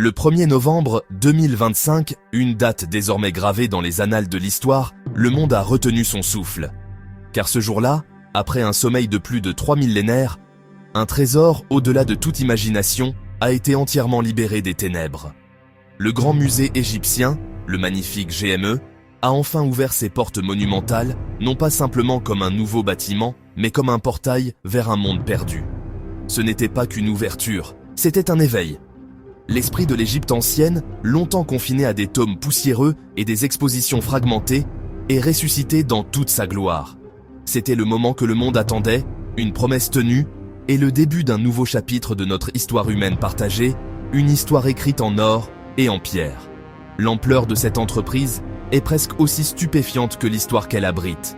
Le 1er novembre 2025, une date désormais gravée dans les annales de l'histoire, le monde a retenu son souffle. Car ce jour-là, après un sommeil de plus de 3 millénaires, un trésor au-delà de toute imagination a été entièrement libéré des ténèbres. Le grand musée égyptien, le magnifique GME, a enfin ouvert ses portes monumentales, non pas simplement comme un nouveau bâtiment, mais comme un portail vers un monde perdu. Ce n'était pas qu'une ouverture, c'était un éveil. L'esprit de l'Égypte ancienne, longtemps confiné à des tomes poussiéreux et des expositions fragmentées, est ressuscité dans toute sa gloire. C'était le moment que le monde attendait, une promesse tenue, et le début d'un nouveau chapitre de notre histoire humaine partagée, une histoire écrite en or et en pierre. L'ampleur de cette entreprise est presque aussi stupéfiante que l'histoire qu'elle abrite.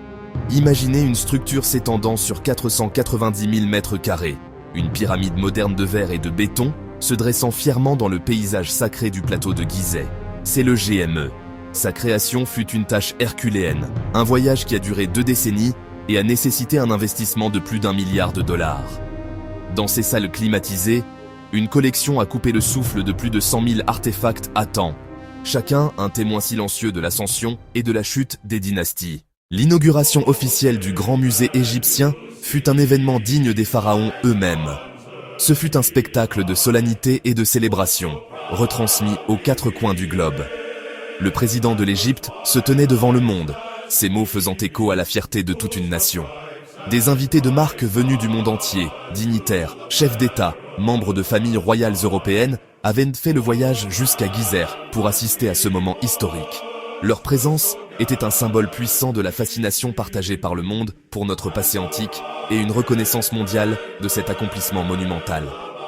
Imaginez une structure s'étendant sur 490 000 mètres carrés, une pyramide moderne de verre et de béton, se dressant fièrement dans le paysage sacré du plateau de Gizeh. C'est le GME. Sa création fut une tâche herculéenne, un voyage qui a duré 2 décennies et a nécessité un investissement de plus d'1 milliard de dollars. Dans ces salles climatisées, une collection a coupé le souffle de plus de 100 000 artefacts attend, chacun un témoin silencieux de l'ascension et de la chute des dynasties. L'inauguration officielle du grand musée égyptien fut un événement digne des pharaons eux-mêmes. Ce fut un spectacle de solennité et de célébration, retransmis aux 4 coins du globe. Le président de l'Égypte se tenait devant le monde, ses mots faisant écho à la fierté de toute une nation. Des invités de marque venus du monde entier, dignitaires, chefs d'État, membres de familles royales européennes, avaient fait le voyage jusqu'à Gizeh pour assister à ce moment historique. Leur présence était un symbole puissant de la fascination partagée par le monde pour notre passé antique et une reconnaissance mondiale de cet accomplissement monumental.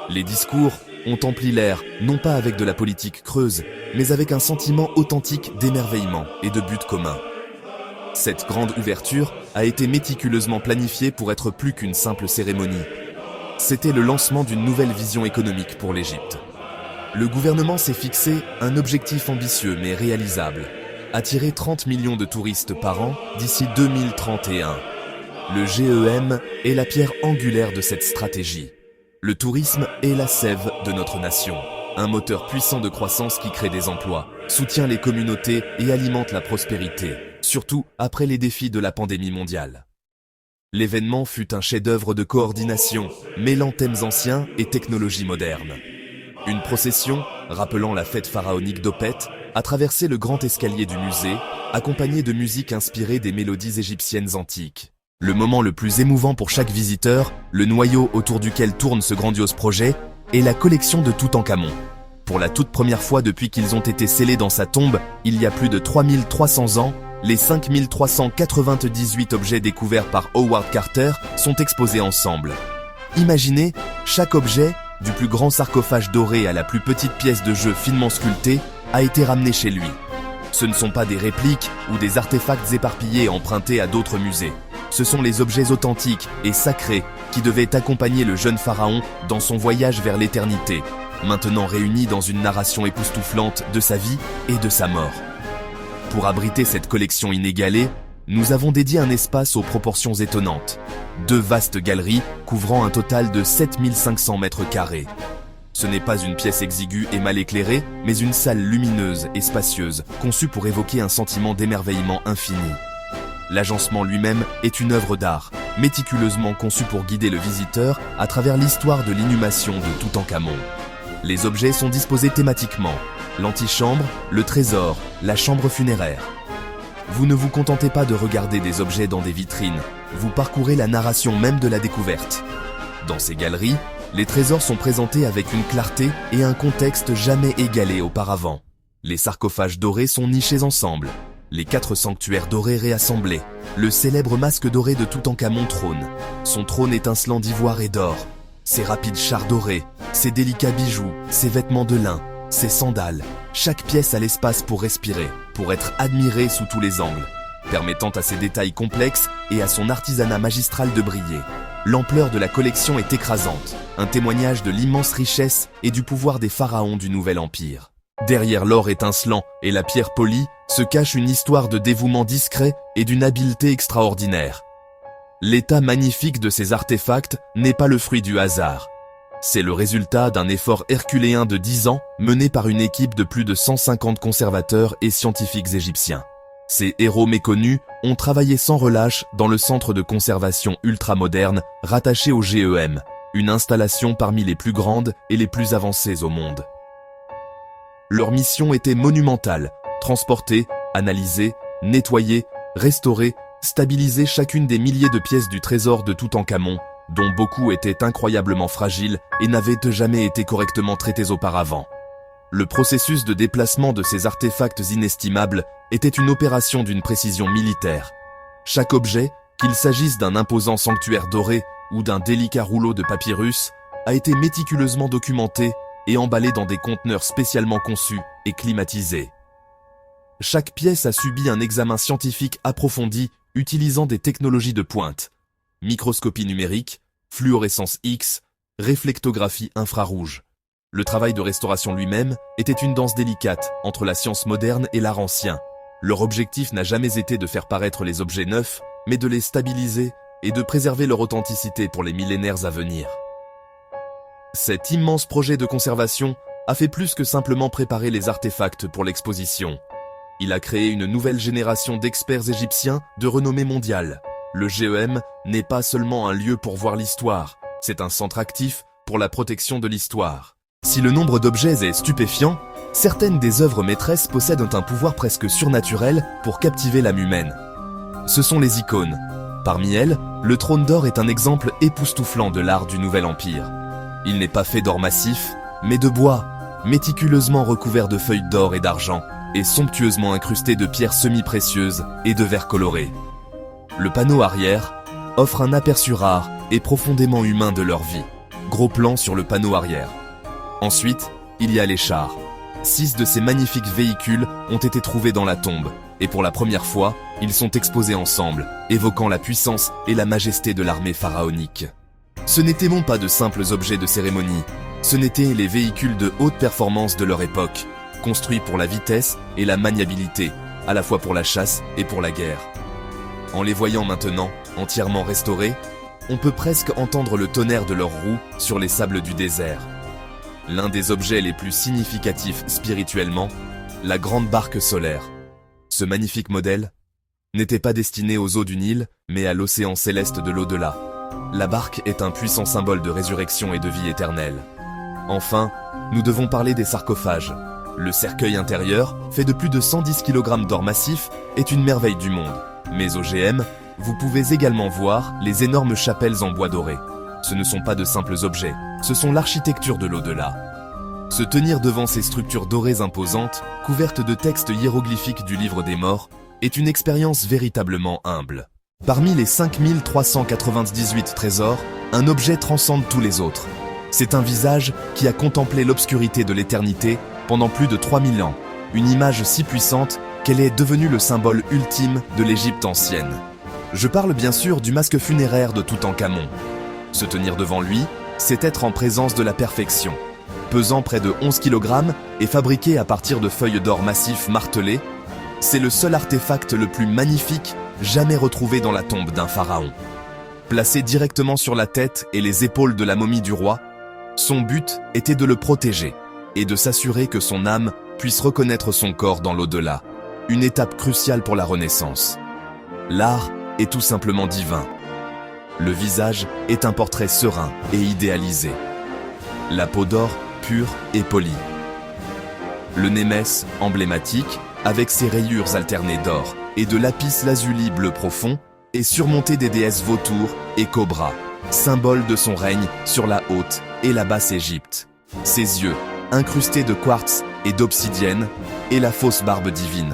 Les discours ont empli l'air, non pas avec de la politique creuse, mais avec un sentiment authentique d'émerveillement et de but commun. Cette grande ouverture a été méticuleusement planifiée pour être plus qu'une simple cérémonie. C'était le lancement d'une nouvelle vision économique pour l'Égypte. Le gouvernement s'est fixé un objectif ambitieux mais réalisable: attirer 30 millions de touristes par an d'ici 2031. Le GEM est la pierre angulaire de cette stratégie. Le tourisme est la sève de notre nation, un moteur puissant de croissance qui crée des emplois, soutient les communautés et alimente la prospérité, surtout après les défis de la pandémie mondiale. L'événement fut un chef-d'œuvre de coordination, mêlant thèmes anciens et technologies modernes. Une procession, rappelant la fête pharaonique d'Opet, a traversé le grand escalier du musée, accompagné de musique inspirée des mélodies égyptiennes antiques. Le moment le plus émouvant pour chaque visiteur, le noyau autour duquel tourne ce grandiose projet, est la collection de Toutankhamon. Pour la toute première fois depuis qu'ils ont été scellés dans sa tombe, il y a plus de 3300 ans, les 5398 objets découverts par Howard Carter sont exposés ensemble. Imaginez, chaque objet, du plus grand sarcophage doré à la plus petite pièce de jeu finement sculptée, a été ramené chez lui. Ce ne sont pas des répliques ou des artefacts éparpillés empruntés à d'autres musées. Ce sont les objets authentiques et sacrés qui devaient accompagner le jeune pharaon dans son voyage vers l'éternité, maintenant réunis dans une narration époustouflante de sa vie et de sa mort. Pour abriter cette collection inégalée, nous avons dédié un espace aux proportions étonnantes. 2 vastes galeries couvrant un total de 7500 mètres carrés. Ce n'est pas une pièce exiguë et mal éclairée, mais une salle lumineuse et spacieuse, conçue pour évoquer un sentiment d'émerveillement infini. L'agencement lui-même est une œuvre d'art, méticuleusement conçue pour guider le visiteur à travers l'histoire de l'inhumation de Toutankhamon. Les objets sont disposés thématiquement: l'antichambre, le trésor, la chambre funéraire. Vous ne vous contentez pas de regarder des objets dans des vitrines, vous parcourez la narration même de la découverte. Dans ces galeries, les trésors sont présentés avec une clarté et un contexte jamais égalés auparavant. Les sarcophages dorés sont nichés ensemble, les 4 sanctuaires dorés réassemblés, le célèbre masque doré de Toutankhamon trône, son trône étincelant d'ivoire et d'or, ses rapides chars dorés, ses délicats bijoux, ses vêtements de lin, ses sandales. Chaque pièce a l'espace pour respirer, pour être admirée sous tous les angles, permettant à ses détails complexes et à son artisanat magistral de briller. L'ampleur de la collection est écrasante, un témoignage de l'immense richesse et du pouvoir des pharaons du Nouvel Empire. Derrière l'or étincelant et la pierre polie se cache une histoire de dévouement discret et d'une habileté extraordinaire. L'état magnifique de ces artefacts n'est pas le fruit du hasard. C'est le résultat d'un effort herculéen de 10 ans mené par une équipe de plus de 150 conservateurs et scientifiques égyptiens. Ces héros méconnus ont travaillé sans relâche dans le centre de conservation ultramoderne rattaché au GEM, une installation parmi les plus grandes et les plus avancées au monde. Leur mission était monumentale: transporter, analyser, nettoyer, restaurer, stabiliser chacune des milliers de pièces du trésor de Toutankhamon, dont beaucoup étaient incroyablement fragiles et n'avaient jamais été correctement traités auparavant. Le processus de déplacement de ces artefacts inestimables était une opération d'une précision militaire. Chaque objet, qu'il s'agisse d'un imposant sanctuaire doré ou d'un délicat rouleau de papyrus, a été méticuleusement documenté et emballé dans des conteneurs spécialement conçus et climatisés. Chaque pièce a subi un examen scientifique approfondi utilisant des technologies de pointe: microscopie numérique, fluorescence X, réflectographie infrarouge. Le travail de restauration lui-même était une danse délicate entre la science moderne et l'art ancien. Leur objectif n'a jamais été de faire paraître les objets neufs, mais de les stabiliser et de préserver leur authenticité pour les millénaires à venir. Cet immense projet de conservation a fait plus que simplement préparer les artefacts pour l'exposition. Il a créé une nouvelle génération d'experts égyptiens de renommée mondiale. Le GEM n'est pas seulement un lieu pour voir l'histoire, c'est un centre actif pour la protection de l'histoire. Si le nombre d'objets est stupéfiant, certaines des œuvres maîtresses possèdent un pouvoir presque surnaturel pour captiver l'âme humaine. Ce sont les icônes. Parmi elles, le trône d'or est un exemple époustouflant de l'art du Nouvel Empire. Il n'est pas fait d'or massif, mais de bois, méticuleusement recouvert de feuilles d'or et d'argent, et somptueusement incrusté de pierres semi-précieuses et de verre coloré. Le panneau arrière offre un aperçu rare et profondément humain de leur vie. Gros plan sur le panneau arrière. Ensuite, il y a les chars. 6 de ces magnifiques véhicules ont été trouvés dans la tombe, et pour la première fois, ils sont exposés ensemble, évoquant la puissance et la majesté de l'armée pharaonique. Ce n'étaient non pas de simples objets de cérémonie, ce n'étaient les véhicules de haute performance de leur époque, construits pour la vitesse et la maniabilité, à la fois pour la chasse et pour la guerre. En les voyant maintenant, entièrement restaurés, on peut presque entendre le tonnerre de leurs roues sur les sables du désert. L'un des objets les plus significatifs spirituellement, la grande barque solaire. Ce magnifique modèle n'était pas destiné aux eaux du Nil, mais à l'océan céleste de l'au-delà. La barque est un puissant symbole de résurrection et de vie éternelle. Enfin, nous devons parler des sarcophages. Le cercueil intérieur, fait de plus de 110 kg d'or massif, est une merveille du monde. Mais au GM, vous pouvez également voir les énormes chapelles en bois doré. Ce ne sont pas de simples objets, ce sont l'architecture de l'au-delà. Se tenir devant ces structures dorées imposantes, couvertes de textes hiéroglyphiques du livre des morts, est une expérience véritablement humble. Parmi les 5398 trésors, un objet transcende tous les autres. C'est un visage qui a contemplé l'obscurité de l'éternité pendant plus de 3000 ans, une image si puissante qu'elle est devenue le symbole ultime de l'Égypte ancienne. Je parle bien sûr du masque funéraire de Toutankhamon. Se tenir devant lui, c'est être en présence de la perfection. Pesant près de 11 kg et fabriqué à partir de feuilles d'or massif martelées, c'est le seul artefact le plus magnifique jamais retrouvé dans la tombe d'un pharaon. Placé directement sur la tête et les épaules de la momie du roi, son but était de le protéger et de s'assurer que son âme puisse reconnaître son corps dans l'au-delà, une étape cruciale pour la Renaissance. L'art est tout simplement divin. Le visage est un portrait serein et idéalisé. La peau d'or, pure et polie. Le némès, emblématique, avec ses rayures alternées d'or et de lapis lazuli bleu profond, est surmonté des déesses vautours et cobras, symbole de son règne sur la haute et la basse Égypte. Ses yeux, incrustés de quartz et d'obsidienne, et la fausse barbe divine.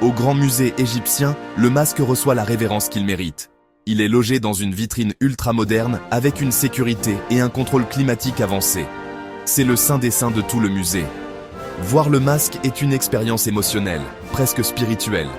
Au grand musée égyptien, le masque reçoit la révérence qu'il mérite. Il est logé dans une vitrine ultra-moderne avec une sécurité et un contrôle climatique avancé. C'est le saint des saints de tout le musée. Voir le masque est une expérience émotionnelle, presque spirituelle.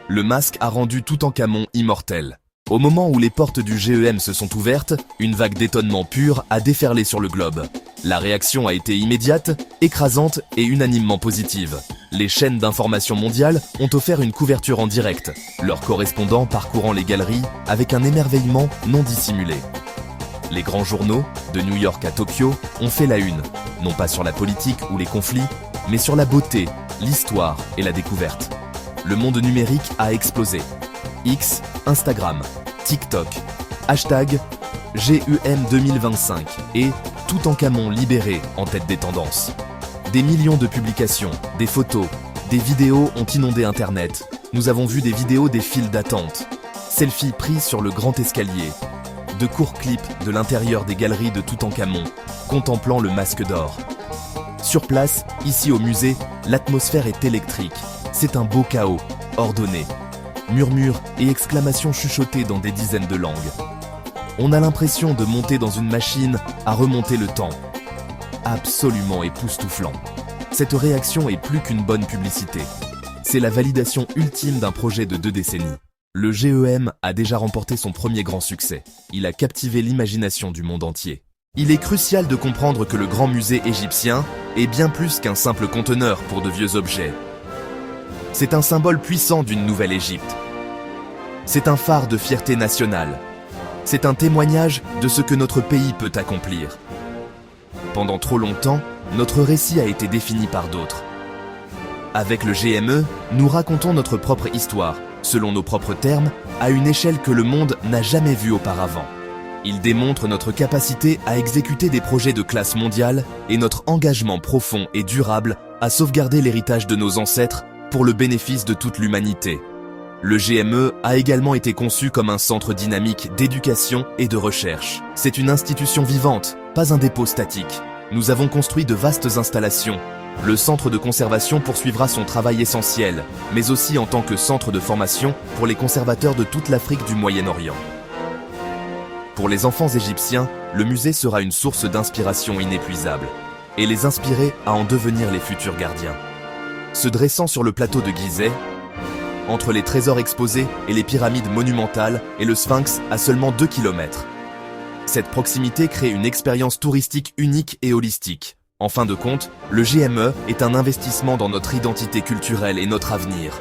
Le masque a rendu Toutankhamon immortel. Au moment où les portes du GEM se sont ouvertes, une vague d'étonnement pur a déferlé sur le globe. La réaction a été immédiate, écrasante et unanimement positive. Les chaînes d'information mondiales ont offert une couverture en direct, leurs correspondants parcourant les galeries avec un émerveillement non dissimulé. Les grands journaux, de New York à Tokyo, ont fait la une, non pas sur la politique ou les conflits, mais sur la beauté, l'histoire et la découverte. Le monde numérique a explosé. X, Instagram, TikTok, hashtag GUM 2025 et Toutankhamon libéré en tête des tendances. Des millions de publications, des photos, des vidéos ont inondé Internet. Nous avons vu des vidéos des files d'attente, selfies prises sur le grand escalier, de courts clips de l'intérieur des galeries de Toutankhamon, contemplant le masque d'or. Sur place, ici au musée, l'atmosphère est électrique. C'est un beau chaos, ordonné. Murmures et exclamations chuchotées dans des dizaines de langues. On a l'impression de monter dans une machine à remonter le temps. Absolument époustouflant. Cette réaction est plus qu'une bonne publicité. C'est la validation ultime d'un projet de 2 décennies. Le GEM a déjà remporté son premier grand succès. Il a captivé l'imagination du monde entier. Il est crucial de comprendre que le grand musée égyptien est bien plus qu'un simple conteneur pour de vieux objets. C'est un symbole puissant d'une nouvelle Égypte. C'est un phare de fierté nationale. C'est un témoignage de ce que notre pays peut accomplir. Pendant trop longtemps, notre récit a été défini par d'autres. Avec le GME, nous racontons notre propre histoire, selon nos propres termes, à une échelle que le monde n'a jamais vue auparavant. Il démontre notre capacité à exécuter des projets de classe mondiale et notre engagement profond et durable à sauvegarder l'héritage de nos ancêtres pour le bénéfice de toute l'humanité. Le GME a également été conçu comme un centre dynamique d'éducation et de recherche. C'est une institution vivante, pas un dépôt statique. Nous avons construit de vastes installations. Le centre de conservation poursuivra son travail essentiel, mais aussi en tant que centre de formation pour les conservateurs de toute l'Afrique du Moyen-Orient. Pour les enfants égyptiens, le musée sera une source d'inspiration inépuisable, et les inspirer à en devenir les futurs gardiens. Se dressant sur le plateau de Gizeh, entre les trésors exposés et les pyramides monumentales et le Sphinx à seulement 2 km. Cette proximité crée une expérience touristique unique et holistique. En fin de compte, le GME est un investissement dans notre identité culturelle et notre avenir.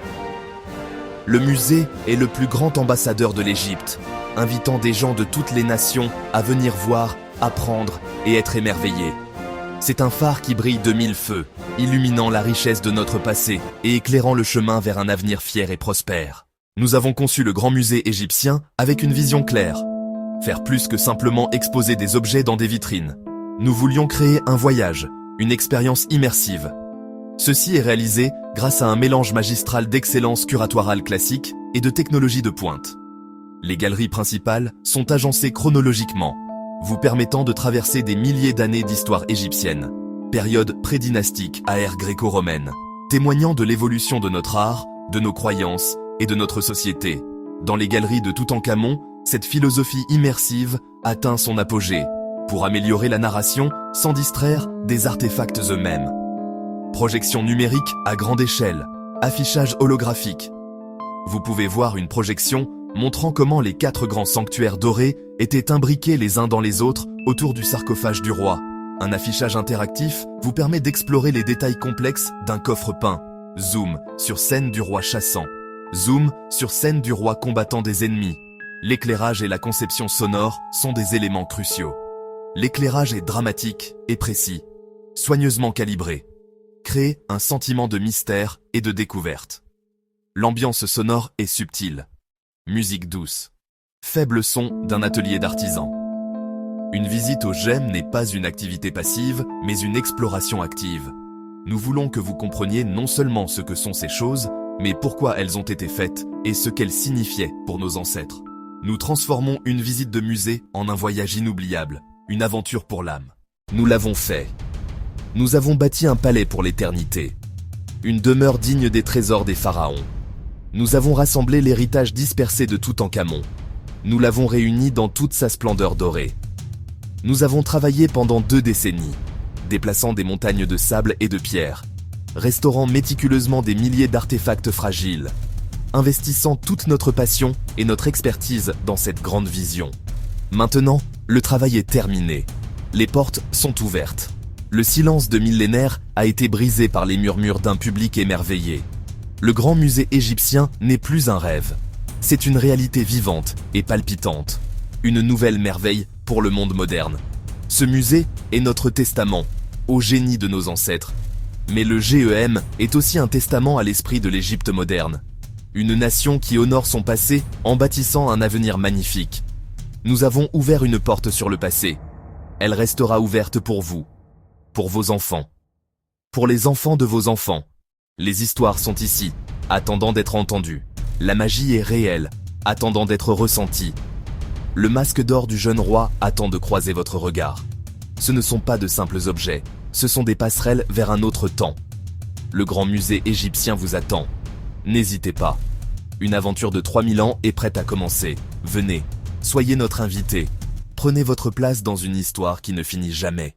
Le musée est le plus grand ambassadeur de l'Égypte, invitant des gens de toutes les nations à venir voir, apprendre et être émerveillés. C'est un phare qui brille de 1000 feux, illuminant la richesse de notre passé et éclairant le chemin vers un avenir fier et prospère. Nous avons conçu le grand musée égyptien avec une vision claire. Faire plus que simplement exposer des objets dans des vitrines. Nous voulions créer un voyage, une expérience immersive. Ceci est réalisé grâce à un mélange magistral d'excellence curatoriale classique et de technologie de pointe. Les galeries principales sont agencées chronologiquement, vous permettant de traverser des milliers d'années d'histoire égyptienne, période prédynastique à ère gréco-romaine, témoignant de l'évolution de notre art, de nos croyances et de notre société. Dans les galeries de Toutankhamon, cette philosophie immersive atteint son apogée, pour améliorer la narration sans distraire des artefacts eux-mêmes. Projection numérique à grande échelle, affichage holographique. Vous pouvez voir une projection montrant comment les 4 grands sanctuaires dorés étaient imbriqués les uns dans les autres autour du sarcophage du roi. Un affichage interactif vous permet d'explorer les détails complexes d'un coffre peint. Zoom sur scène du roi chassant. Zoom sur scène du roi combattant des ennemis. L'éclairage et la conception sonore sont des éléments cruciaux. L'éclairage est dramatique et précis, soigneusement calibré. Crée un sentiment de mystère et de découverte. L'ambiance sonore est subtile. Musique douce. Faible son d'un atelier d'artisan. Une visite au GEM n'est pas une activité passive, mais une exploration active. Nous voulons que vous compreniez non seulement ce que sont ces choses, mais pourquoi elles ont été faites et ce qu'elles signifiaient pour nos ancêtres. Nous transformons une visite de musée en un voyage inoubliable, une aventure pour l'âme. Nous l'avons fait. Nous avons bâti un palais pour l'éternité. Une demeure digne des trésors des pharaons. Nous avons rassemblé l'héritage dispersé de Toutankhamon. Nous l'avons réuni dans toute sa splendeur dorée. Nous avons travaillé pendant 2 décennies, déplaçant des montagnes de sable et de pierre, restaurant méticuleusement des milliers d'artefacts fragiles, investissant toute notre passion et notre expertise dans cette grande vision. Maintenant, le travail est terminé. Les portes sont ouvertes. Le silence de millénaires a été brisé par les murmures d'un public émerveillé. Le grand musée égyptien n'est plus un rêve. C'est une réalité vivante et palpitante. une nouvelle merveille pour le monde moderne. Ce musée est notre testament au génie de nos ancêtres. Mais le GEM est aussi un testament à l'esprit de l'Égypte moderne. Une nation qui honore son passé en bâtissant un avenir magnifique. Nous avons ouvert une porte sur le passé. Elle restera ouverte pour vous, pour vos enfants, pour les enfants de vos enfants. Les histoires sont ici, attendant d'être entendues. La magie est réelle, attendant d'être ressentie. Le masque d'or du jeune roi attend de croiser votre regard. Ce ne sont pas de simples objets, ce sont des passerelles vers un autre temps. Le grand musée égyptien vous attend. N'hésitez pas. Une aventure de 3000 ans est prête à commencer. Venez, soyez notre invité. Prenez votre place dans une histoire qui ne finit jamais.